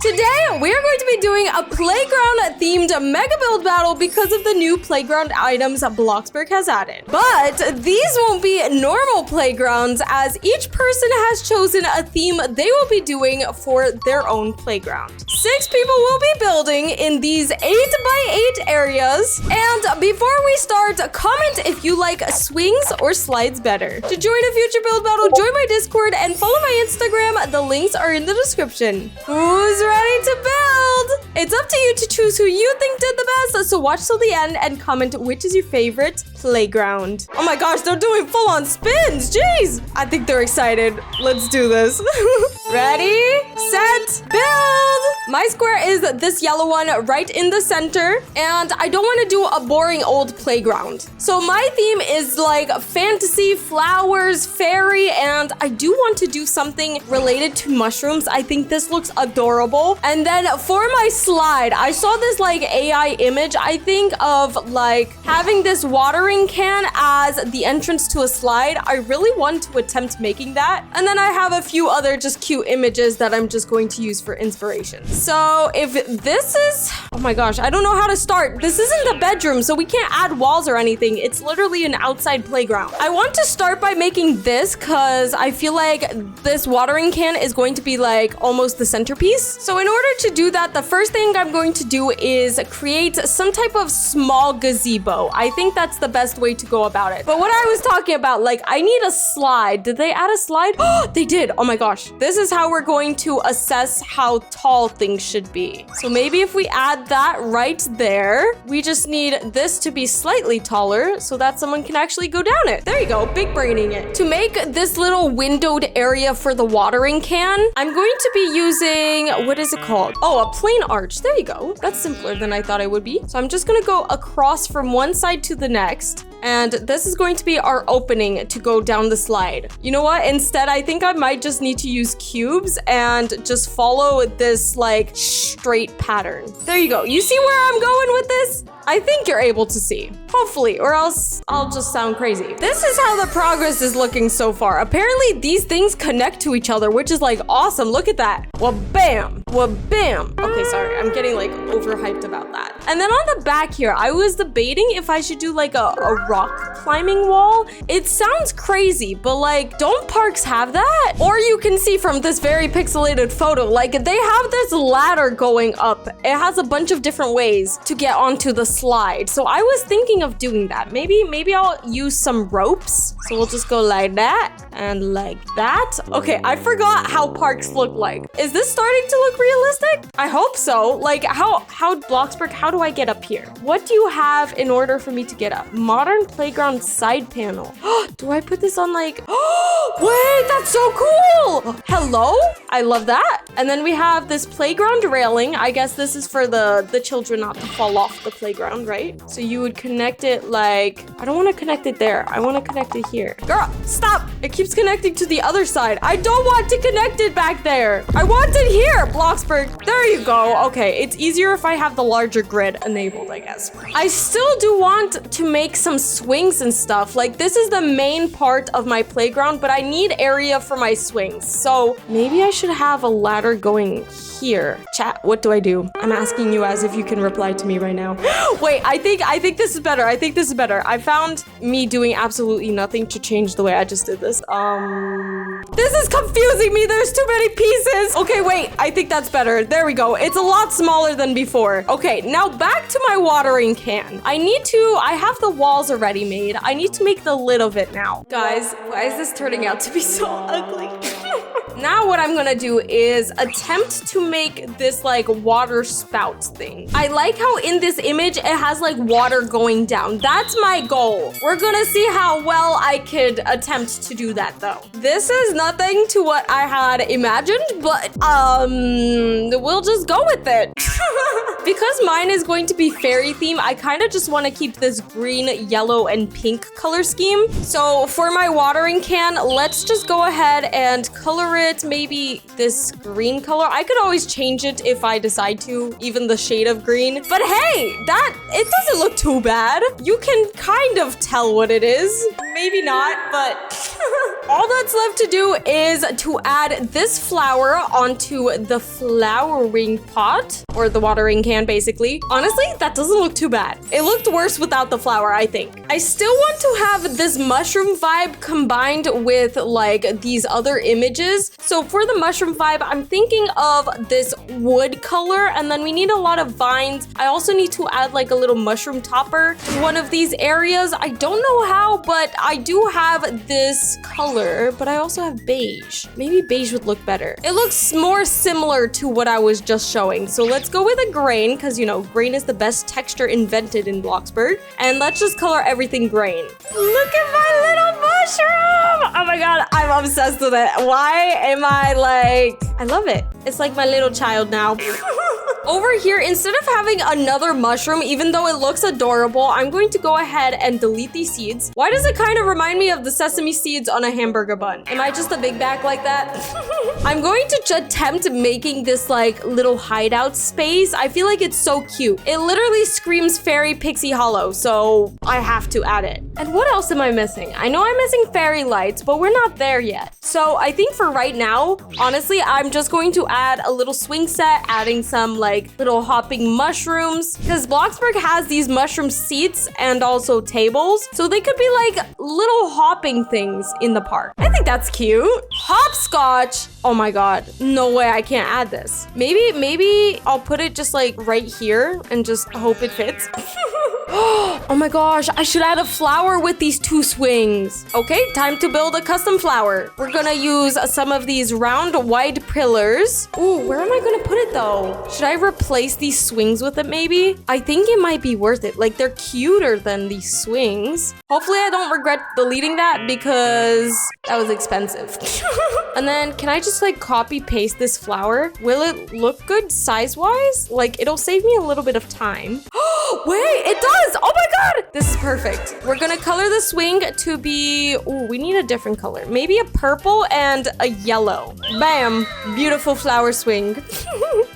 Today, we are going to be doing a playground-themed mega build battle because of the new playground items Bloxburg has added. But these won't be normal playgrounds, as each person has chosen a theme they will be doing for their own playground. 6 people will be building in these 8x8 areas. And before we start, comment if you like swings or slides better. To join a future build battle, join my Discord and follow my Instagram. The links are in the description. Who's ready to build? It's up to you to choose who you think did the best, so watch till the end and comment which is your favorite playground. Oh my gosh, they're doing full-on spins. Jeez. I think they're excited. Let's do this. Ready, set, build. My square is this yellow one right in the center, and I don't want to do a boring old playground. So my theme is like fantasy, flowers, fairy, and I do want to do something related to mushrooms. I think this looks adorable. And then for my slide, I saw this like AI image, I think, of like having this watering can as the entrance to a slide. I really want to attempt making that. And then I have a few other just cute images that I'm just going to use for inspiration. So if this is, oh my gosh, I don't know how to start. This isn't a bedroom, so we can't add walls or anything. It's literally an outside playground. I want to start by making this because I feel like this watering can is going to be like almost the centerpiece. So in order to do that, the first thing I'm going to do is create some type of small gazebo. I think that's the best way to go about it. But what I was talking about, like, I need a slide. Did they add a slide? Oh, they did. Oh my gosh. This is how we're going to assess how tall things should be. So maybe if we add that right there, we just need this to be slightly taller so that someone can actually go down it. There you go. Big braining it. To make this little windowed area for the watering can, I'm going to be using, what is it called? Oh, a plain arch. There you go. That's simpler than I thought it would be. So I'm just gonna go across from one side to the next. And this is going to be our opening to go down the slide. You know what? Instead, I think I might just need to use cubes and just follow this like straight pattern. There you go. You see where I'm going with this? I think you're able to see. Hopefully, or else I'll just sound crazy. This is how the progress is looking so far. Apparently, these things connect to each other, which is like awesome. Look at that. Well, bam. Well, bam. Okay, sorry. I'm getting like overhyped about that. And then on the back here, I was debating if I should do like a rock climbing wall. It sounds crazy, but like, don't parks have that? Or you can see from this very pixelated photo, like they have this ladder going up. It has a bunch of different ways to get onto the slide. So I was thinking of doing that. Maybe I'll use some ropes. So we'll just go like that and like that. Okay, I forgot how parks look like. Is this starting to look realistic? I hope so. Like how Bloxburg, how do I get up here? What do you have in order for me to get up? Modern playground side panel. Do I put this on like, wait, that's so cool. Hello? I love that. And then we have this playground railing. I guess this is for the children not to fall off the playground, right? So you would connect it like, I don't want to connect it there. I want to connect it here. Girl, stop. It keeps connecting to the other side. I don't want to connect it back there. I want it here, Bloxburg. There you go. Okay, it's easier if I have the larger grid enabled, I guess. I still do want to make some swings and stuff. Like this is the main part of my playground, but I need area for my swings. So maybe I should have a ladder going here. Chat, what do I do? I'm asking you as if you can reply to me right now. Wait, I think this is better. I think this is better. I found me doing absolutely nothing to change the way I just did this. This is confusing me. There's too many pieces. Okay, wait. I think that's better. There we go. It's a lot smaller than before. Okay, now back to my watering can. I have the walls already made. I need to make the lid of it now. Guys, why is this turning out to be so ugly? Now what I'm gonna do is attempt to make this like water spout thing. I like how in this image it has like water going down. That's my goal. We're gonna see how well I could attempt to do that though. This is nothing to what I had imagined, but we'll just go with it. Because mine is going to be fairy theme, I kind of just want to keep this green, yellow, and pink color scheme. So for my watering can, let's just go ahead and color it maybe this green color. I could always change it if I decide to, even the shade of green. But hey, it doesn't look too bad. You can kind of tell what it is. Maybe not, but all that's left to do is to add this flower onto the flowering pot, or the watering can, basically. Honestly, that doesn't look too bad. It looked worse without the flower, I think. I still want to have this mushroom vibe combined with like these other images. So for the mushroom vibe, I'm thinking of this wood color, and then we need a lot of vines. I also need to add like a little mushroom topper to one of these areas. I don't know how, but I do have this color, but I also have beige. Maybe beige would look better. It looks more similar to what I was just showing. So let's go with a grain, because you know, grain is the best texture invented in Bloxburg. And let's just color everything grain. Look at my little mushroom! Oh my god, I'm obsessed with it. Why am I like... I love it. It's like my little child now. Over here, instead of having another mushroom, even though it looks adorable, I'm going to go ahead and delete these seeds. Why does it kind of remind me of the sesame seeds on a hamburger bun? Am I just a big back like that? I'm going to attempt making this like little hideout space. I feel like it's so cute. It literally screams fairy pixie hollow, so I have to add it. And what else am I missing? I know I'm missing fairy lights, but we're not there yet. So I think for right now, honestly, I'm just going to add a little swing set, adding some like little hopping mushrooms, because Bloxburg has these mushroom seats and also tables, so they could be like little hopping things in the park. I think that's cute. Hopscotch. Oh my god, no way I can't add this. Maybe I'll put it just like right here and just hope it fits. Oh my gosh, I should add a flower with these two swings. Okay, time to build a custom flower. We're gonna use some of these round wide pillars. Ooh, where am I gonna put it though? Should I replace these swings with it maybe? I think it might be worth it. Like, they're cuter than these swings. Hopefully I don't regret deleting that, because that was expensive. And then can I just like copy paste this flower? Will it look good size-wise? Like, it'll save me a little bit of time. Wait, it does! Oh my god! This is perfect. We're gonna color the swing to be... Ooh, we need a different color. Maybe a purple and a yellow. Bam! Beautiful flower swing.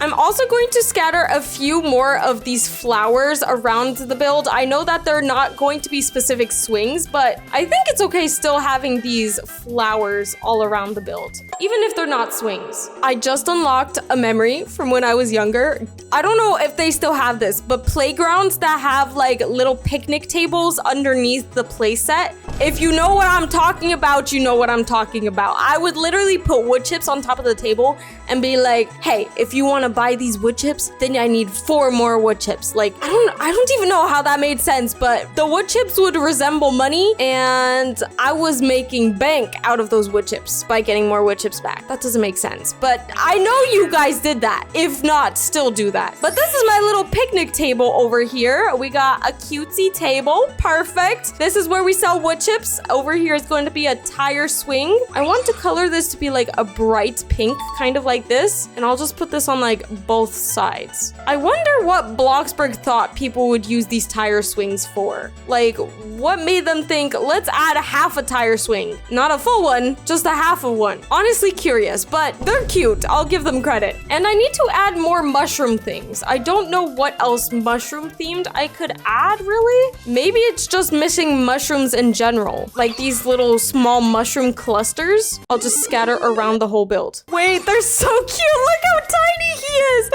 I'm also going to scatter a few more of these flowers around the build. I know that they're not going to be specific swings, but I think it's okay still having these flowers all around the build, even if they're not swings. I just unlocked a memory from when I was younger. I don't know if they still have this, but playgrounds that have like little picnic tables underneath the playset. If you know what I'm talking about, you know what I'm talking about. I would literally put wood chips on top of the table and be like, hey, if you want to buy these wood chips, then I need 4 more wood chips. Like, I don't even know how that made sense, but the wood chips would resemble money, and I was making bank out of those wood chips by getting more wood chips back. That doesn't make sense, but I know you guys did that. If not, still do that. But this is my little picnic table over here. We got a cutesy table. Perfect. This is where we sell wood chips. Over here is going to be a tire swing. I want to color this to be like a bright pink, kind of like this, and I'll just put this on like both sides. I wonder what Bloxburg thought people would use these tire swings for. Like, what made them think, let's add half a tire swing? Not a full one, just a half of one. Honestly curious, but they're cute. I'll give them credit. And I need to add more mushroom things. I don't know what else mushroom themed I could add, really. Maybe it's just missing mushrooms in general, like these little small mushroom clusters. I'll just scatter around the whole build. Wait, they're so cute. Look how tiny he is.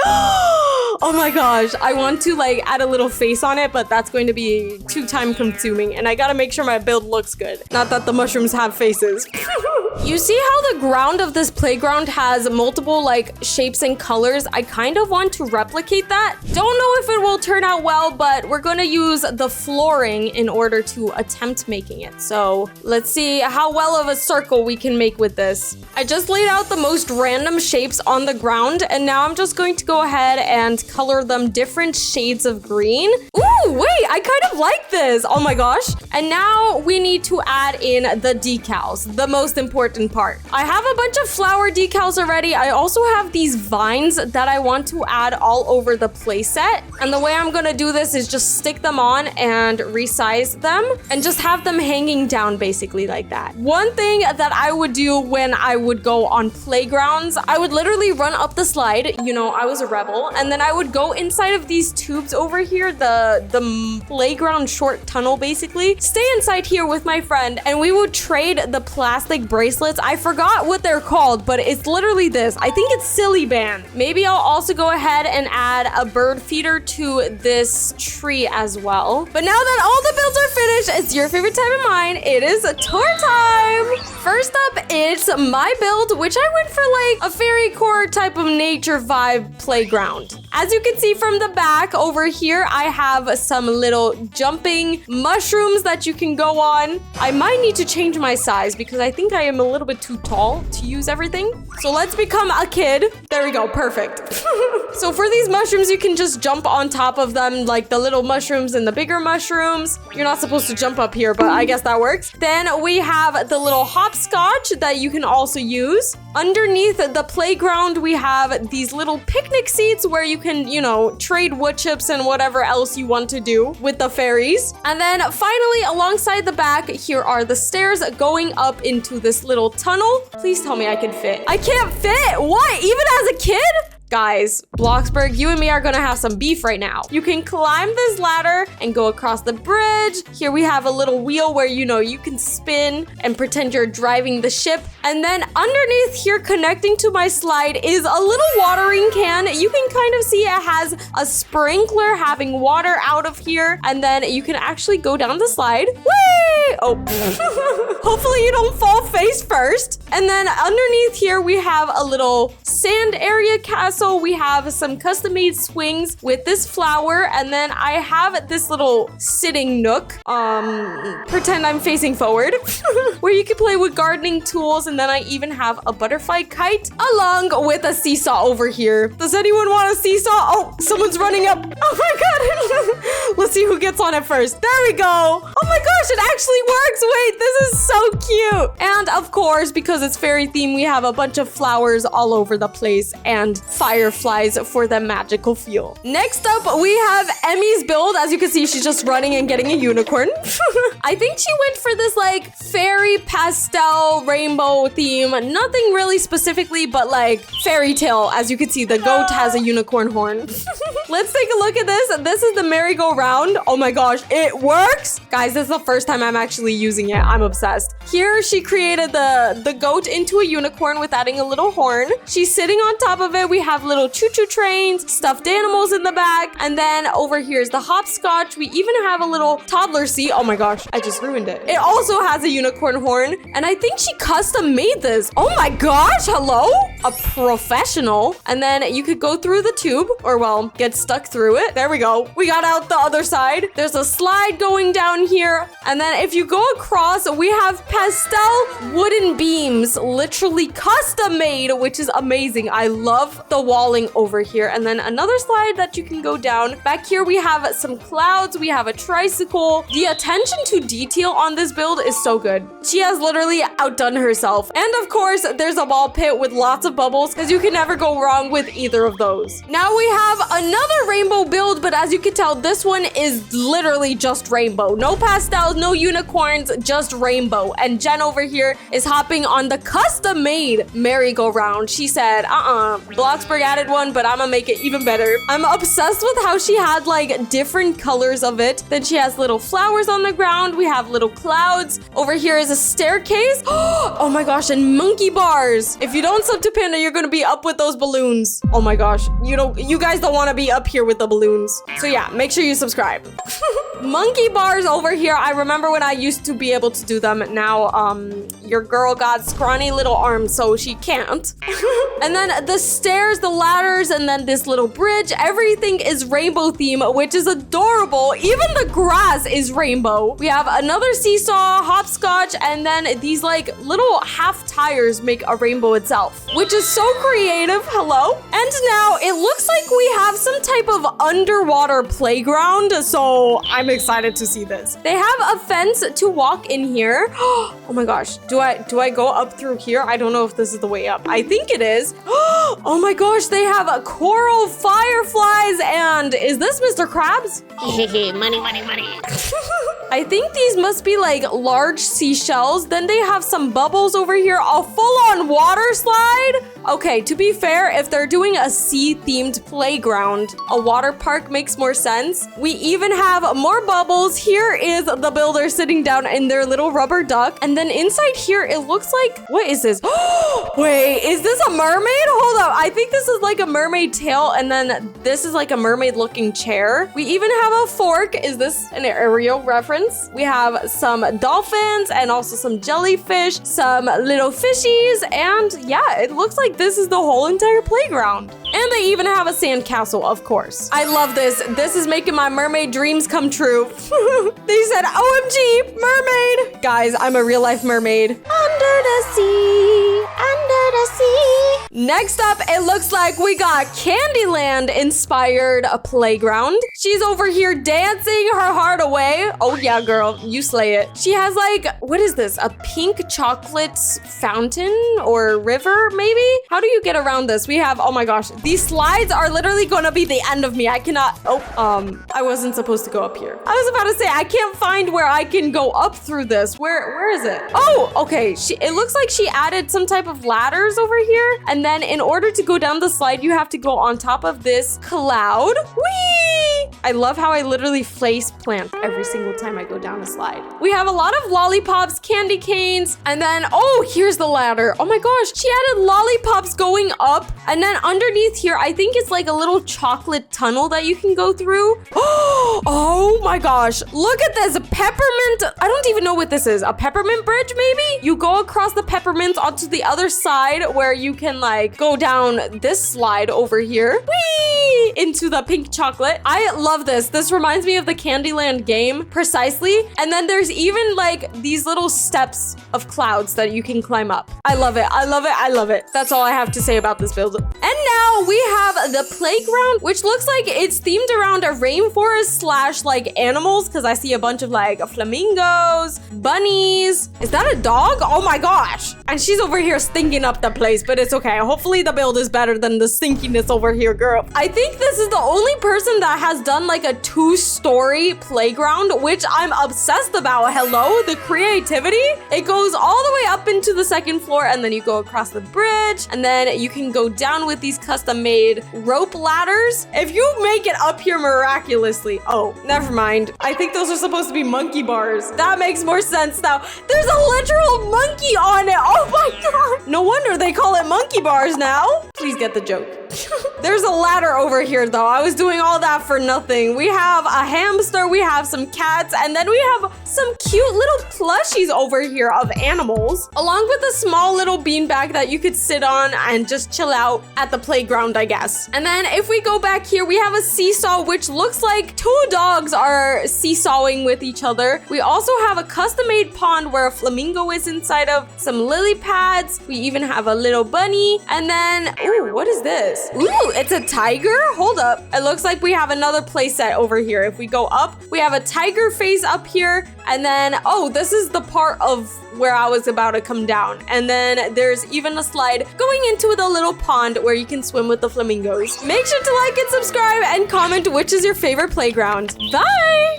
Oh my gosh, I want to like add a little face on it, but that's going to be too time consuming, and I gotta make sure my build looks good. Not that the mushrooms have faces. You see how the ground of this playground has multiple like shapes and colors? I kind of want to replicate that. Don't know if it will turn out well, but we're gonna use the flooring in order to attempt making it. So let's see how well of a circle we can make with this. I just laid out the most random shapes on the ground, and now I'm just going to go ahead and color them different shades of green. Ooh, wait, I kind of like this. Oh my gosh. And now we need to add in the decals, the most important part. I have a bunch of flower decals already. I also have these vines that I want to add all over the playset. And the way I'm gonna do this is just stick them on and resize them and just have them hanging down basically like that. One thing that I would do when I would go on playgrounds, I would literally run up the slide. You know, I was a rebel. And then I would go inside of these tubes over here, the the playground short tunnel, basically. Stay inside here with my friend, and we would trade the plastic bracelets. I forgot what they're called, but it's literally this. I think it's Silly Band. Maybe I'll also go ahead and add a bird feeder to this tree as well. But now that all the builds are finished, it's your favorite time of mine. It is tour time. First up, it's my build, which I went for like a fairy core type of nature vibe playground. As you can see from the back over here, I have some little jumping mushrooms that you can go on. I might need to change my size because I think I am a little bit too tall to use everything. So let's become a kid. There we go, perfect. So for these mushrooms, you can just jump on top of them like the little mushrooms and the bigger mushrooms. You're not supposed to jump up here, but I guess that works. Then we have the little hopscotch that you can also use. Underneath the playground, we have these little picnic seats where you can, you know, trade wood chips and whatever else you want to do with the fairies. And then finally, alongside the back, here are the stairs going up into this little tunnel. Please tell me I can fit. I can't fit! What? Even as a kid? Guys, Bloxburg, you and me are gonna have some beef right now. You can climb this ladder and go across the bridge. Here we have a little wheel where, you know, you can spin and pretend you're driving the ship. And then underneath here, connecting to my slide, is a little watering can. You can kind of see it has a sprinkler having water out of here. And then you can actually go down the slide. Whee! Oh, hopefully you don't fall face first. And then underneath here, we have a little sand area castle. We have some custom-made swings with this flower, and then I have this little sitting nook. Pretend I'm facing forward, where you can play with gardening tools, and then I even have a butterfly kite along with a seesaw over here. Does anyone want a seesaw? Oh, someone's running up. Oh my god. Let's see who gets on it first. There we go. Oh my gosh, it actually works. Wait, this is so cute. And of course, because it's fairy themed, we have a bunch of flowers all over the place and fireflies for the magical feel. Next up, we have Emmy's build. As you can see, she's just running and getting a unicorn. I think she went for this like fairy pastel rainbow theme. Nothing really specifically, but like fairy tale. As you can see, the goat has a unicorn horn. Let's take a look at this. This is the merry-go-round. Oh my gosh, it works. Guys, this is the first time I'm actually using it. I'm obsessed. Here, she created the goat into a unicorn with adding a little horn. She's sitting on top of it. We have little choo-choo trains, stuffed animals in the back, and then over here is the hopscotch. We even have a little toddler seat. Oh my gosh, I just ruined it. It also has a unicorn horn, and I think she custom made this. Oh my gosh, hello? A professional. And then you could go through the tube, or well, get stuck through it. There we go. We got out the other side. There's a slide going down here, and then if you go across, we have pastel wooden beams, literally custom made, which is amazing. I love the walling over here. And then another slide that you can go down. Back here, we have some clouds. We have a tricycle. The attention to detail on this build is so good. She has literally outdone herself. And of course, there's a ball pit with lots of bubbles because you can never go wrong with either of those. Now we have another rainbow build, but as you can tell, this one is literally just rainbow. No pastels, no unicorns, just rainbow. And Jen over here is hopping on the custom-made merry-go-round. She said, Bloxburg added one, but I'm gonna make it even better. I'm obsessed with how she had like different colors of it. Then she has little flowers on the ground. We have little clouds. Over here is a staircase. Oh my gosh, and monkey bars. If you don't sub to Panda, you're gonna be up with those balloons. Oh my gosh, you guys don't want to be up here with the balloons. So yeah, make sure you subscribe. Monkey bars over here. I remember when I used to be able to do them. Now, your girl got scrawny little arms, so she can't. And then the stairs, the ladders, and then this little bridge. Everything is rainbow theme, which is adorable. Even the grass is rainbow. We have another seesaw, hopscotch, and then these like little half tires make a rainbow itself, which is so creative. Hello. And now it looks like we have some type of underwater playground, so I'm excited to see this. They have a fence to walk in here. Oh my gosh, do I go up through here? I don't know if this is the way up. I think it is. Oh my gosh, they have a coral fireflies, and is this Mr. Krabs? Money. I think these must be like large seashells. Then they have some bubbles over here, a full-on water slide. Okay, to be fair, if they're doing a sea-themed playground, a water park makes more sense. We even have more bubbles. Here is the builder sitting down in their little rubber duck. And then inside here, it looks like, what is this? Wait, is this a mermaid? Hold up. I think this is like a mermaid tail. And then this is like a mermaid looking chair. We even have a fork. Is this an Ariel reference? We have some dolphins and also some jellyfish, some little fishies. And yeah, it looks like this is the whole entire playground. And they even have a sand castle, of course. I love this. This is making my mermaid dreams come true. They said, OMG, mermaid. Guys, I'm a real life mermaid. Under the sea, under the sea. Next up, it looks like we got Candyland inspired a playground. She's over here dancing her heart away. Oh yeah, girl, you slay it. She has like, what is this? A pink chocolate fountain or river, maybe? How do you get around this? We have, oh my gosh, these slides are literally gonna be the end of me. I cannot, I wasn't supposed to go up here. I was about to say, I can't find where I can go up through this. Where is it? Oh, okay. It looks like she added some type of ladders over here. And then in order to go down the slide, you have to go on top of this cloud. Whee! I love how I literally face plant every single time I go down a slide. We have a lot of lollipops, candy canes, and then, oh, here's the ladder. Oh my gosh, she added lollipops going up. And then underneath here, I think it's like a little chocolate tunnel that you can go through. Oh my gosh, look at this peppermint. I don't even know what this is. A peppermint bridge, maybe? You go across the peppermints onto the other side where you can like go down this slide over here. Whee! Into the pink chocolate. I love this. This reminds me of the Candyland game, precisely. And then there's even like these little steps of clouds that you can climb up. I love it. I love it. I love it. That's all I have to say about this build. And now we have the playground, which looks like it's themed around a rainforest slash like animals, because I see a bunch of like flamingos, bunnies. Is that a dog? Oh my gosh. And she's over here stinking up the place, but it's okay. Hopefully the build is better than the stinkiness over here, girl. I think this is the only person that has done like a 2-story playground, which I'm obsessed about. Hello, the creativity. It goes all the way up into the 2nd floor, and then you go across the bridge, and then you can go down with these custom made rope ladders. If you make it up here miraculously, oh, never mind. I think those are supposed to be monkey bars. That makes more sense now. There's a literal monkey on it. Oh my god. No wonder they call it monkey bars now. Please get the joke. There's a ladder over here though. I was doing all that for nothing. We have a hamster, we have some cats, and then we have some cute little plushies over here of animals, along with a small little beanbag that you could sit on and just chill out at the playground, I guess. And then if we go back here, we have a seesaw, which looks like 2 dogs are seesawing with each other. We also have a custom-made pond where a flamingo is inside of, some lily pads. We even have a little bunny. And then, ooh, what is this? Ooh, it's a tiger? Hold up. It looks like we have another play set over here. If we go up, we have a tiger face up here. And then, oh, this is the part of where I was about to come down. And then there's even a slide going into the little pond where you can swim with the flamingos. Make sure to like and subscribe and comment which is your favorite playground. Bye!